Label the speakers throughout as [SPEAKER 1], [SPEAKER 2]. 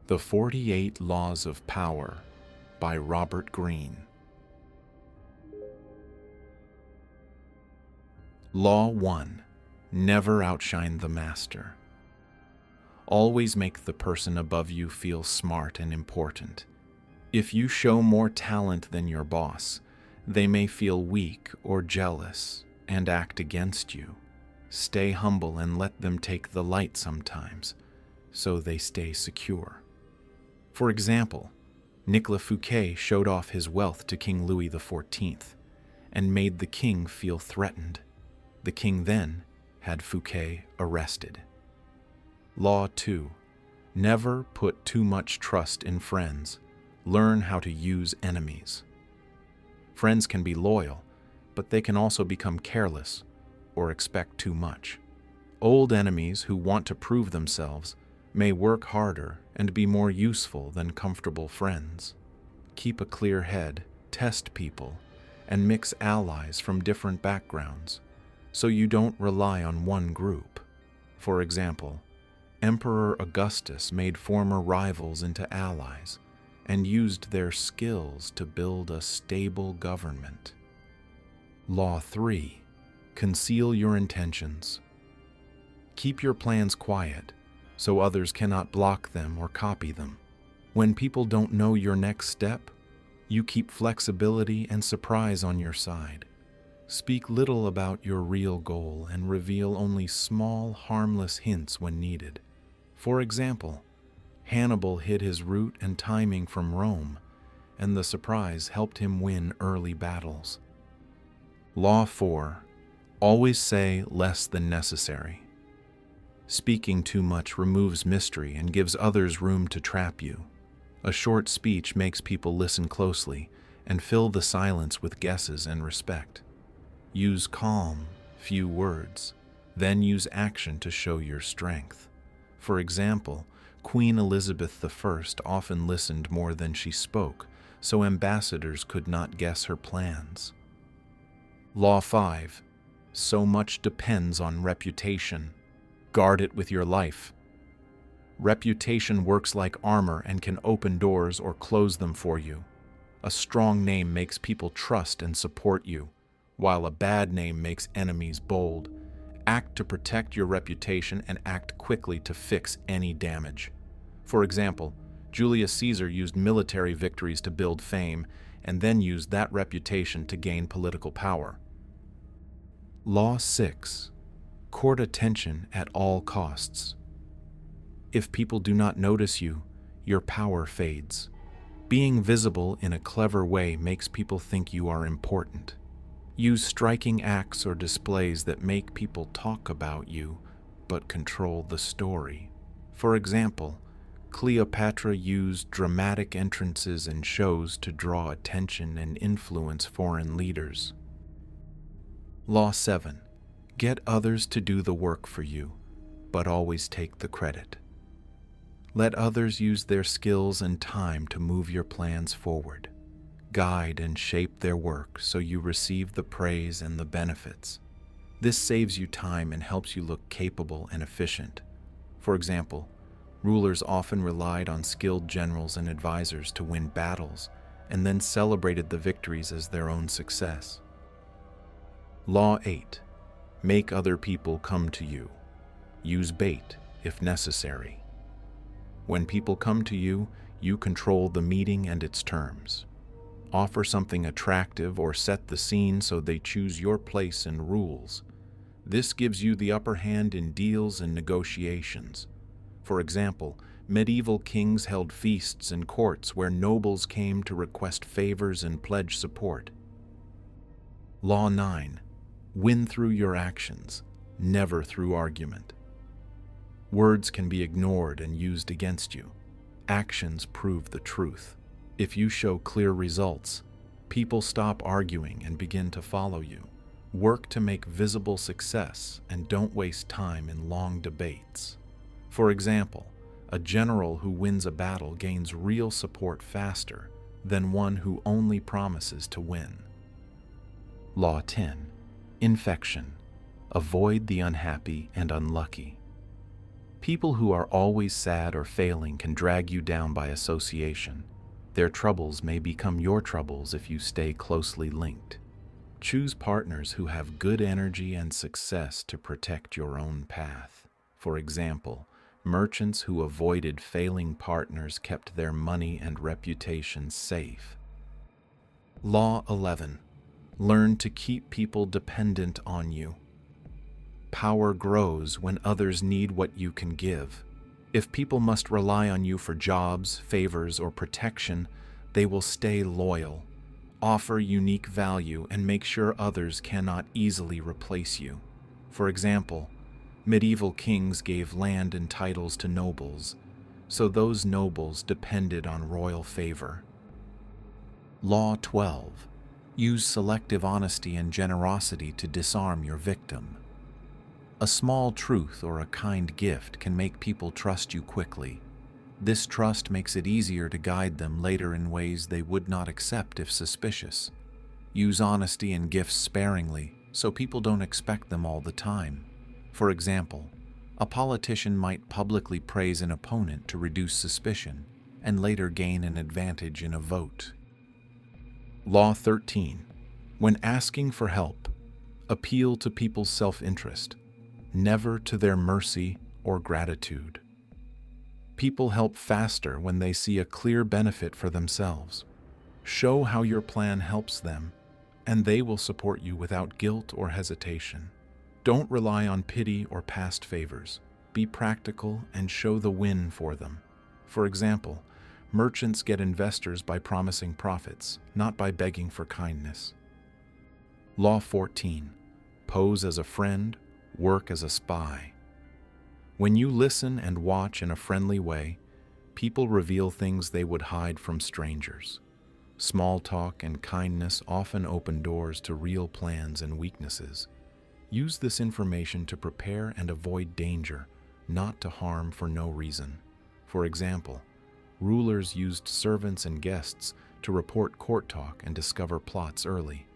[SPEAKER 1] The 48 Laws of Power by Robert Greene. Law 1. Never outshine the master. Always make the person above you feel smart and important. If you show more talent than your boss, they may feel weak or jealous and act against you. Stay humble and let them take the light sometimes, so they stay secure. For example, Nicolas Fouquet showed off his wealth to King Louis XIV and made the king feel threatened. The king then had Fouquet arrested. Law 2. Never put too much trust in friends. Learn how to use enemies. Friends can be loyal, but they can also become careless or expect too much. Old enemies who want to prove themselves may work harder and be more useful than comfortable friends. Keep a clear head, test people, and mix allies from different backgrounds, so you don't rely on one group. For example, Emperor Augustus made former rivals into allies and used their skills to build a stable government. Law 3. Conceal your intentions. Keep your plans quiet, so others cannot block them or copy them. When people don't know your next step, you keep flexibility and surprise on your side. Speak little about your real goal and reveal only small, harmless hints when needed. For example, Hannibal hid his route and timing from Rome, and the surprise helped him win early battles. Law 4. Always say less than necessary. Speaking too much removes mystery and gives others room to trap you. A short speech makes people listen closely and fill the silence with guesses and respect. Use calm, few words, then use action to show your strength. For example, Queen Elizabeth I often listened more than she spoke, so ambassadors could not guess her plans. Law 5. So much depends on reputation. Guard it with your life. Reputation works like armor and can open doors or close them for you. A strong name makes people trust and support you, while a bad name makes enemies bold. Act to protect your reputation and act quickly to fix any damage. For example, Julius Caesar used military victories to build fame and then used that reputation to gain political power. Law 6. Court attention at all costs. If people do not notice you, your power fades. Being visible in a clever way makes people think you are important. Use striking acts or displays that make people talk about you, but control the story. For example, Cleopatra used dramatic entrances and shows to draw attention and influence foreign leaders. Law 7. Get others to do the work for you, but always take the credit. Let others use their skills and time to move your plans forward. Guide and shape their work so you receive the praise and the benefits. This saves you time and helps you look capable and efficient. For example, rulers often relied on skilled generals and advisors to win battles and then celebrated the victories as their own success. Law 8. Make other people come to you. Use bait if necessary. When people come to you, you control the meeting and its terms. Offer something attractive or set the scene so they choose your place and rules. This gives you the upper hand in deals and negotiations. For example, medieval kings held feasts and courts where nobles came to request favors and pledge support. Law 9. Win through your actions, never through argument. Words can be ignored and used against you. Actions prove the truth. If you show clear results, people stop arguing and begin to follow you. Work to make visible success and don't waste time in long debates. For example, a general who wins a battle gains real support faster than one who only promises to win. Law 10. Infection. Avoid the unhappy and unlucky. People who are always sad or failing can drag you down by association. Their troubles may become your troubles if you stay closely linked. Choose partners who have good energy and success to protect your own path. For example, merchants who avoided failing partners kept their money and reputation safe. Law 11. Learn to keep people dependent on you. Power grows when others need what you can give. If people must rely on you for jobs, favors, or protection, they will stay loyal. Offer unique value and make sure others cannot easily replace you. For example, medieval kings gave land and titles to nobles, so those nobles depended on royal favor. Law 12. Use selective honesty and generosity to disarm your victim. A small truth or a kind gift can make people trust you quickly. This trust makes it easier to guide them later in ways they would not accept if suspicious. Use honesty and gifts sparingly, so people don't expect them all the time. For example, a politician might publicly praise an opponent to reduce suspicion, and later gain an advantage in a vote. Law 13. When asking for help, appeal to people's self-interest, never to their mercy or gratitude. People help faster when they see a clear benefit for themselves. Show how your plan helps them, and they will support you without guilt or hesitation. Don't rely on pity or past favors. Be practical and show the win for them. For example, merchants get investors by promising profits, not by begging for kindness. Law 14. Pose as a friend, work as a spy. When you listen and watch in a friendly way, people reveal things they would hide from strangers. Small talk and kindness often open doors to real plans and weaknesses. Use this information to prepare and avoid danger, not to harm for no reason. For example, rulers used servants and guests to report court talk and discover plots early.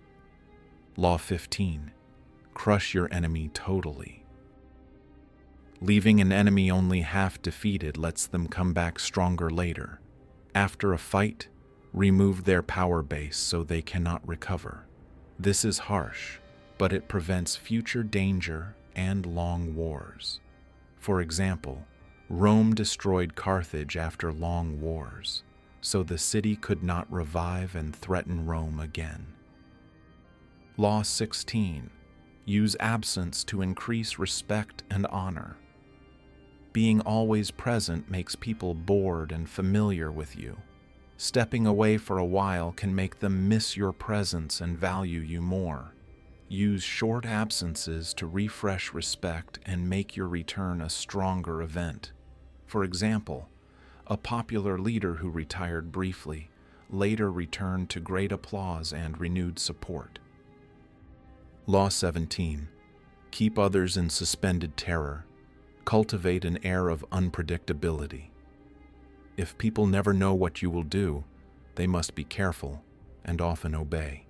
[SPEAKER 1] Law 15. Crush your enemy totally. Leaving an enemy only half defeated lets them come back stronger later. After a fight, remove their power base so they cannot recover. This is harsh, but it prevents future danger and long wars. For example, Rome destroyed Carthage after long wars, so the city could not revive and threaten Rome again. Law 16. Use absence to increase respect and honor. Being always present makes people bored and familiar with you. Stepping away for a while can make them miss your presence and value you more. Use short absences to refresh respect and make your return a stronger event. For example, a popular leader who retired briefly later returned to great applause and renewed support. Law 17. Keep others in suspended terror. Cultivate an air of unpredictability. If people never know what you will do, they must be careful and often obey.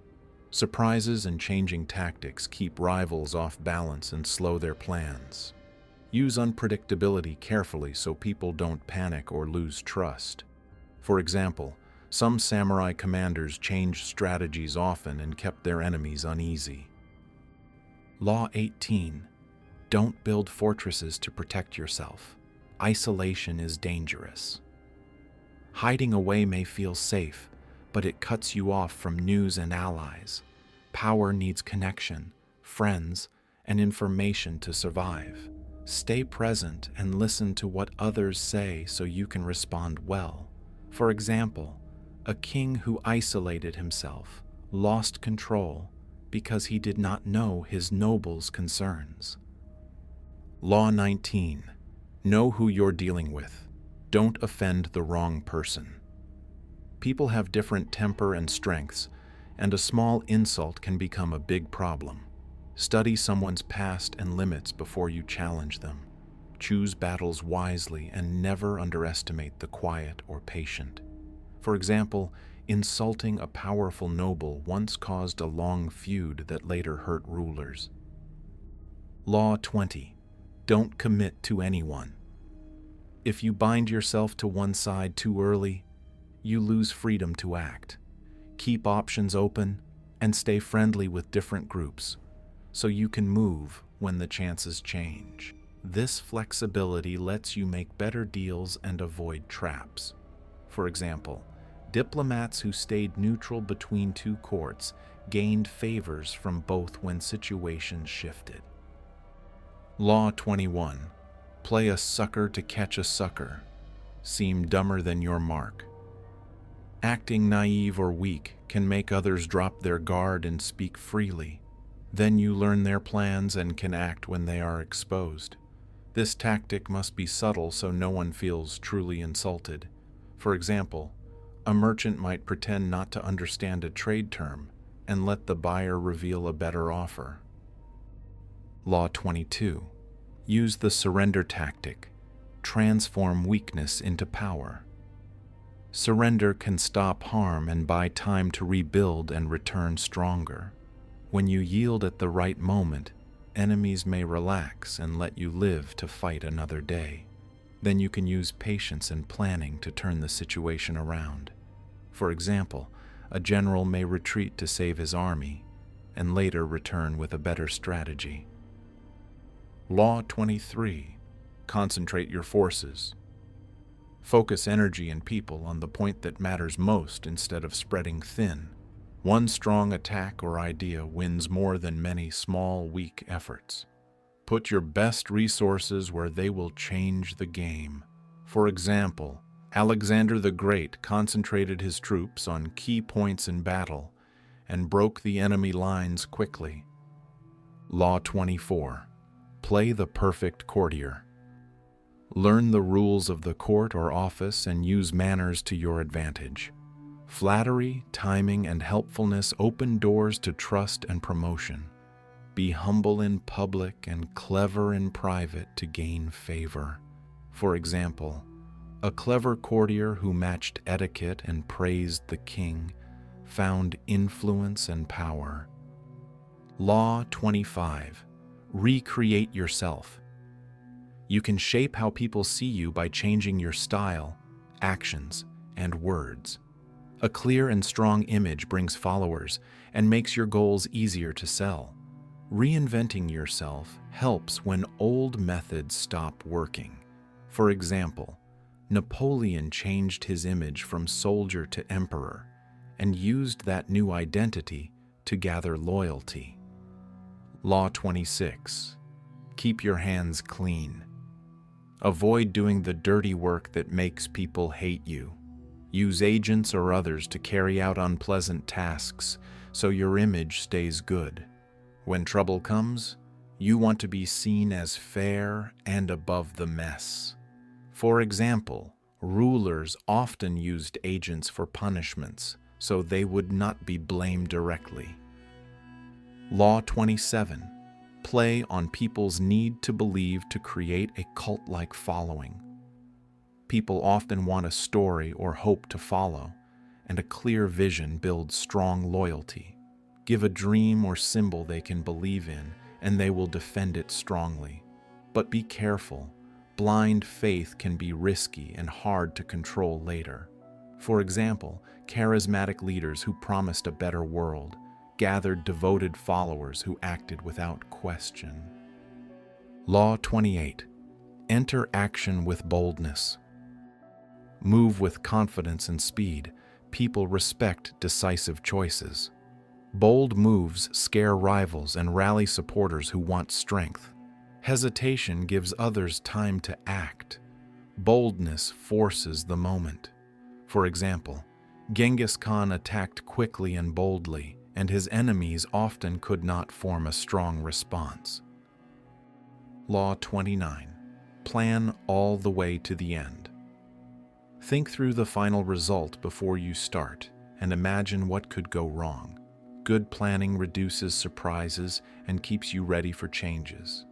[SPEAKER 1] Surprises and changing tactics keep rivals off balance and slow their plans. Use unpredictability carefully so people don't panic or lose trust. For example, some samurai commanders changed strategies often and kept their enemies uneasy. Law 18. Don't build fortresses to protect yourself. Isolation is dangerous. Hiding away may feel safe, but it cuts you off from news and allies. Power needs connection, friends, and information to survive. Stay present and listen to what others say so you can respond well. For example, a king who isolated himself lost control because he did not know his nobles' concerns. Law 19. Know who you're dealing with. Don't offend the wrong person. People have different temper and strengths, and a small insult can become a big problem. Study someone's past and limits before you challenge them. Choose battles wisely and never underestimate the quiet or patient. For example, insulting a powerful noble once caused a long feud that later hurt rulers. Law 20. Don't commit to anyone. If you bind yourself to one side too early, you lose freedom to act. Keep options open and stay friendly with different groups so you can move when the chances change. This flexibility lets you make better deals and avoid traps. For example, diplomats who stayed neutral between two courts gained favors from both when situations shifted. Law 21. Play a sucker to catch a sucker. Seem dumber than your mark. Acting naive or weak can make others drop their guard and speak freely. Then you learn their plans and can act when they are exposed. This tactic must be subtle so no one feels truly insulted. For example, a merchant might pretend not to understand a trade term and let the buyer reveal a better offer. Law 22. Use the surrender tactic. Transform weakness into power. Surrender can stop harm and buy time to rebuild and return stronger. When you yield at the right moment, enemies may relax and let you live to fight another day. Then you can use patience and planning to turn the situation around. For example, a general may retreat to save his army and later return with a better strategy. Law 23. Concentrate your forces. Focus energy and people on the point that matters most instead of spreading thin. One strong attack or idea wins more than many small, weak efforts. Put your best resources where they will change the game. For example, Alexander the Great concentrated his troops on key points in battle and broke the enemy lines quickly. Law 24. Play the perfect courtier. Learn the rules of the court or office and use manners to your advantage. Flattery, timing, and helpfulness open doors to trust and promotion. Be humble in public and clever in private to gain favor. For example, a clever courtier who matched etiquette and praised the king found influence and power. Law 25. Recreate yourself. You can shape how people see you by changing your style, actions, and words. A clear and strong image brings followers and makes your goals easier to sell. Reinventing yourself helps when old methods stop working. For example, Napoleon changed his image from soldier to emperor and used that new identity to gather loyalty. Law 26. Keep your hands clean. Avoid doing the dirty work that makes people hate you. Use agents or others to carry out unpleasant tasks so your image stays good. When trouble comes, you want to be seen as fair and above the mess. For example, rulers often used agents for punishments so they would not be blamed directly. Law 27. Play on people's need to believe to create a cult-like following. People often want a story or hope to follow, and a clear vision builds strong loyalty. Give a dream or symbol they can believe in, and they will defend it strongly. But be careful. Blind faith can be risky and hard to control later. For example, charismatic leaders who promised a better world gathered devoted followers who acted without question. Law 28. Enter action with boldness. Move with confidence and speed. People respect decisive choices. Bold moves scare rivals and rally supporters who want strength. Hesitation gives others time to act. Boldness forces the moment. For example, Genghis Khan attacked quickly and boldly, and his enemies often could not form a strong response. Law 29. Plan all the way to the end. Think through the final result before you start and imagine what could go wrong. Good planning reduces surprises and keeps you ready for changes.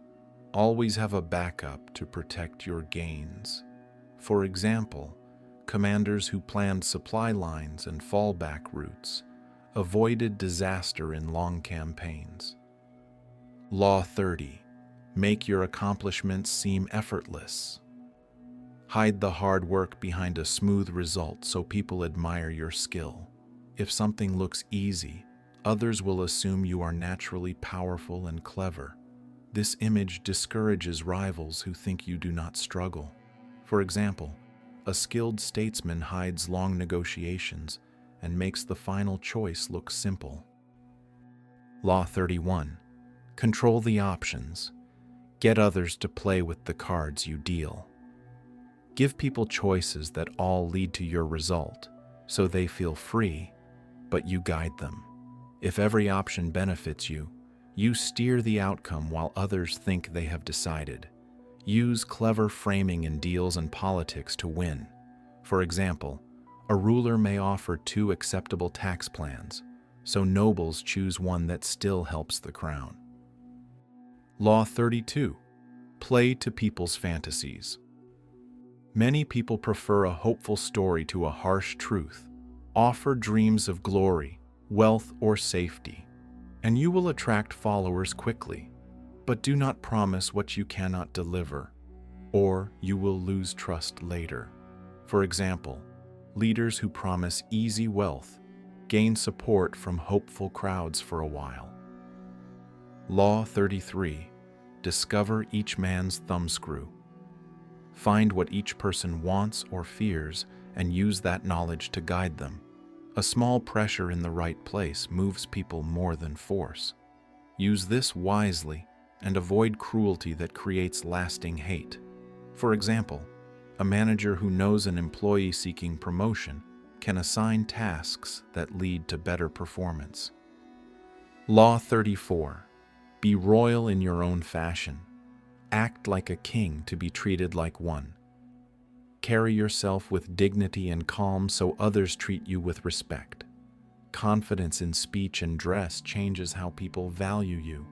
[SPEAKER 1] Always have a backup to protect your gains. For example, commanders who planned supply lines and fallback routes avoided disaster in long campaigns. Law 30. Make your accomplishments seem effortless. Hide the hard work behind a smooth result so people admire your skill. If something looks easy, others will assume you are naturally powerful and clever. This image discourages rivals who think you do not struggle. For example, a skilled statesman hides long negotiations and makes the final choice look simple. Law 31. Control the options. Get others to play with the cards you deal. Give people choices that all lead to your result, so they feel free, but you guide them. If every option benefits you, you steer the outcome while others think they have decided. Use clever framing in deals and politics to win. For example, a ruler may offer two acceptable tax plans, so nobles choose one that still helps the crown. Law 32. Play to people's fantasies. Many people prefer a hopeful story to a harsh truth. Offer dreams of glory, wealth, or safety, and you will attract followers quickly. But do not promise what you cannot deliver, or you will lose trust later. For example, leaders who promise easy wealth gain support from hopeful crowds for a while. Law 33. Discover each man's thumbscrew. Find what each person wants or fears and use that knowledge to guide them. A small pressure in the right place moves people more than force. Use this wisely and avoid cruelty that creates lasting hate. For example, a manager who knows an employee seeking promotion can assign tasks that lead to better performance. Law 34. Be royal in your own fashion. Act like a king to be treated like one. Carry yourself with dignity and calm so others treat you with respect. Confidence in speech and dress changes how people value you.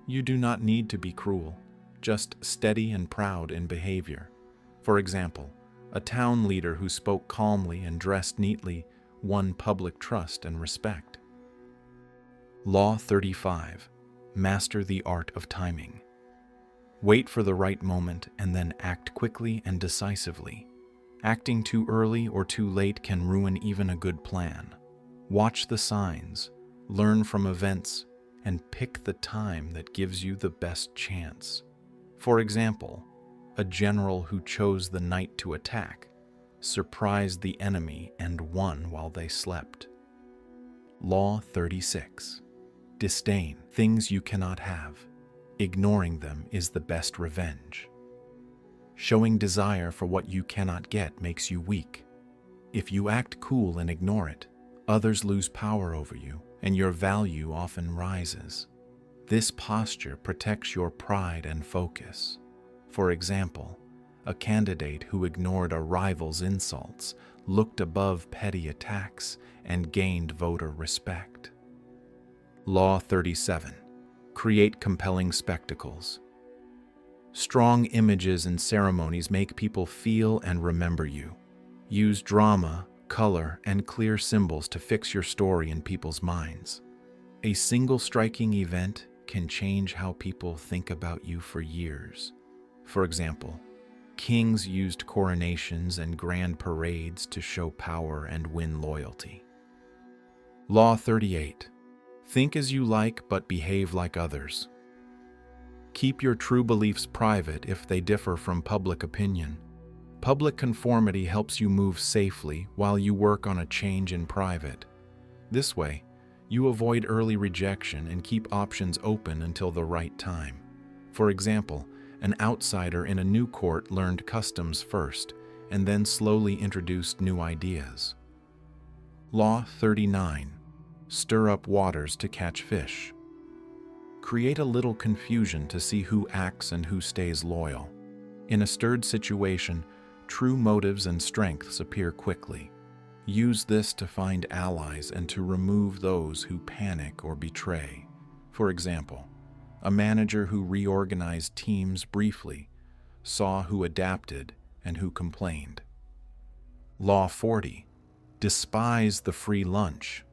[SPEAKER 1] You do not need to be cruel, just steady and proud in behavior. For example, a town leader who spoke calmly and dressed neatly won public trust and respect. Law 35. Master the art of timing. Wait for the right moment and then act quickly and decisively. Acting too early or too late can ruin even a good plan. Watch the signs, learn from events, and pick the time that gives you the best chance. For example, a general who chose the night to attack surprised the enemy and won while they slept. Law 36. Disdain things you cannot have. Ignoring them is the best revenge. Showing desire for what you cannot get makes you weak. If you act cool and ignore it, others lose power over you, and your value often rises. This posture protects your pride and focus. For example, a candidate who ignored a rival's insults, looked above petty attacks, and gained voter respect. Law 37. Create compelling spectacles. Strong images and ceremonies make people feel and remember you. Use drama, color, and clear symbols to fix your story in people's minds. A single striking event can change how people think about you for years. For example, kings used coronations and grand parades to show power and win loyalty. Law 38. Think as you like, but behave like others. Keep your true beliefs private if they differ from public opinion. Public conformity helps you move safely while you work on a change in private. This way, you avoid early rejection and keep options open until the right time. For example, an outsider in a new court learned customs first and then slowly introduced new ideas. Law 39. Stir up waters to catch fish. Create a little confusion to see who acts and who stays loyal. In a stirred situation, true motives and strengths appear quickly. Use this to find allies and to remove those who panic or betray. For example, a manager who reorganized teams briefly saw who adapted and who complained. Law 40. Despise the free lunch.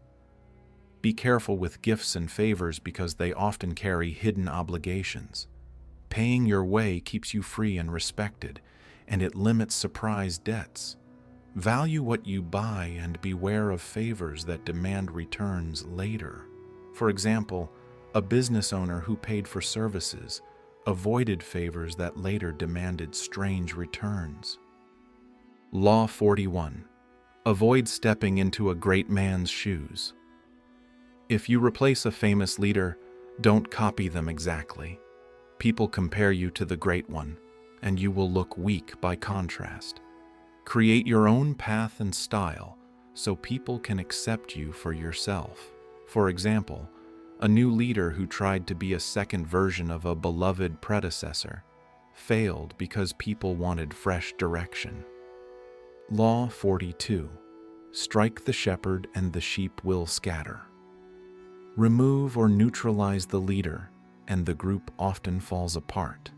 [SPEAKER 1] Be careful with gifts and favors because they often carry hidden obligations. Paying your way keeps you free and respected, and it limits surprise debts. Value what you buy and beware of favors that demand returns later. For example, a business owner who paid for services avoided favors that later demanded strange returns. Law 41. Avoid stepping into a great man's shoes. If you replace a famous leader, don't copy them exactly. People compare you to the great one, and you will look weak by contrast. Create your own path and style so people can accept you for yourself. For example, a new leader who tried to be a second version of a beloved predecessor failed because people wanted fresh direction. Law 42. Strike the shepherd and the sheep will scatter. Remove or neutralize the leader, and the group often falls apart.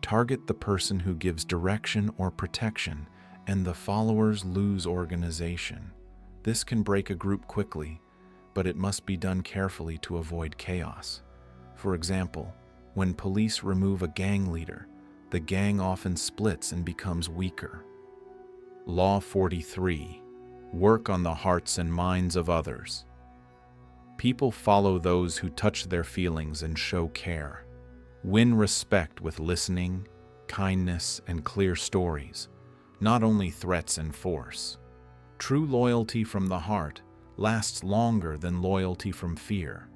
[SPEAKER 1] Target the person who gives direction or protection, and the followers lose organization. This can break a group quickly, but it must be done carefully to avoid chaos. For example, when police remove a gang leader, the gang often splits and becomes weaker. Law 43. Work on the hearts and minds of others. People follow those who touch their feelings and show care. Win respect with listening, kindness, and clear stories, not only threats and force. True loyalty from the heart lasts longer than loyalty from fear.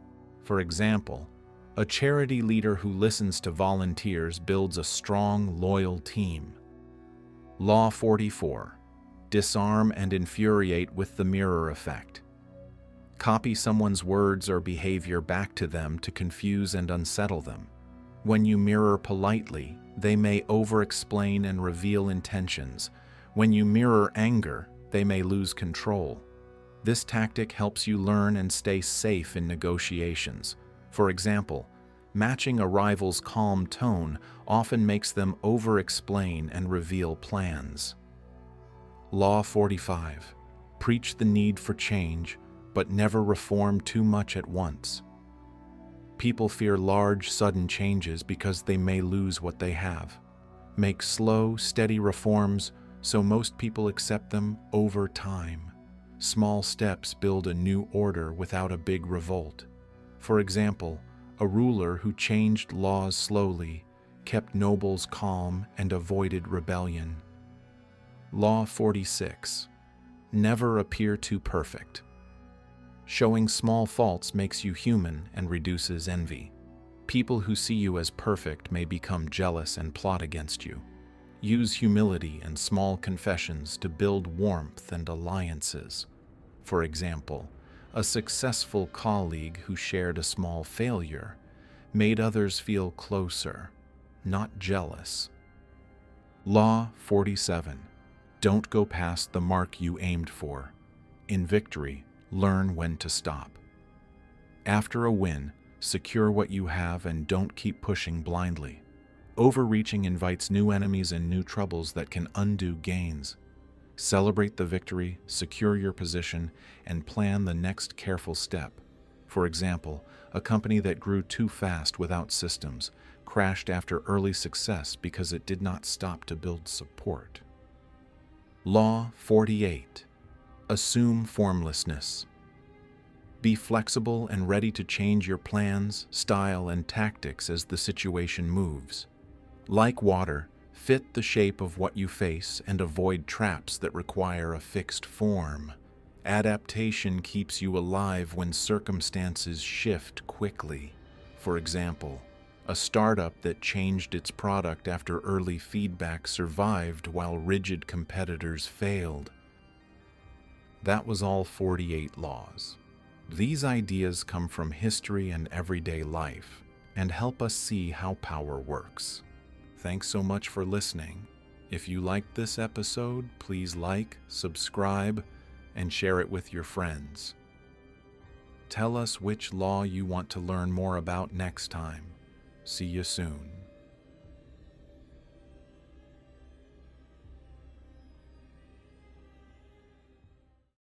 [SPEAKER 1] For example, a charity leader who listens to volunteers builds a strong, loyal team. Law 44. Disarm and infuriate with the mirror effect. Copy someone's words or behavior back to them to confuse and unsettle them. When you mirror politely, they may over-explain and reveal intentions. When you mirror anger, they may lose control. This tactic helps you learn and stay safe in negotiations. For example, matching a rival's calm tone often makes them over-explain and reveal plans. Law 45. Preach the need for change, but never reform too much at once. People fear large, sudden changes because they may lose what they have. Make slow, steady reforms so most people accept them over time. Small steps build a new order without a big revolt. For example, a ruler who changed laws slowly, kept nobles calm, and avoided rebellion. Law 46. Never appear too perfect. Showing small faults makes you human and reduces envy. People who see you as perfect may become jealous and plot against you. Use humility and small confessions to build warmth and alliances. For example, a successful colleague who shared a small failure made others feel closer, not jealous. Law 47. Don't go past the mark you aimed for. In victory, learn when to stop. After a win, secure what you have and don't keep pushing blindly. Overreaching invites new enemies and new troubles that can undo gains. Celebrate the victory, secure your position, and plan the next careful step. For example, a company that grew too fast without systems crashed after early success because it did not stop to build support. Law 48. Assume formlessness. Be flexible and ready to change your plans, style, and tactics as the situation moves. Like water, fit the shape of what you face and avoid traps that require a fixed form. Adaptation keeps you alive when circumstances shift quickly. For example, a startup that changed its product after early feedback survived while rigid competitors failed. That was all 48 laws. These ideas come from history and everyday life and help us see how power works. Thanks so much for listening. If you liked this episode, please like, subscribe, and share it with your friends. Tell us which law you want to learn more about next time. See you soon.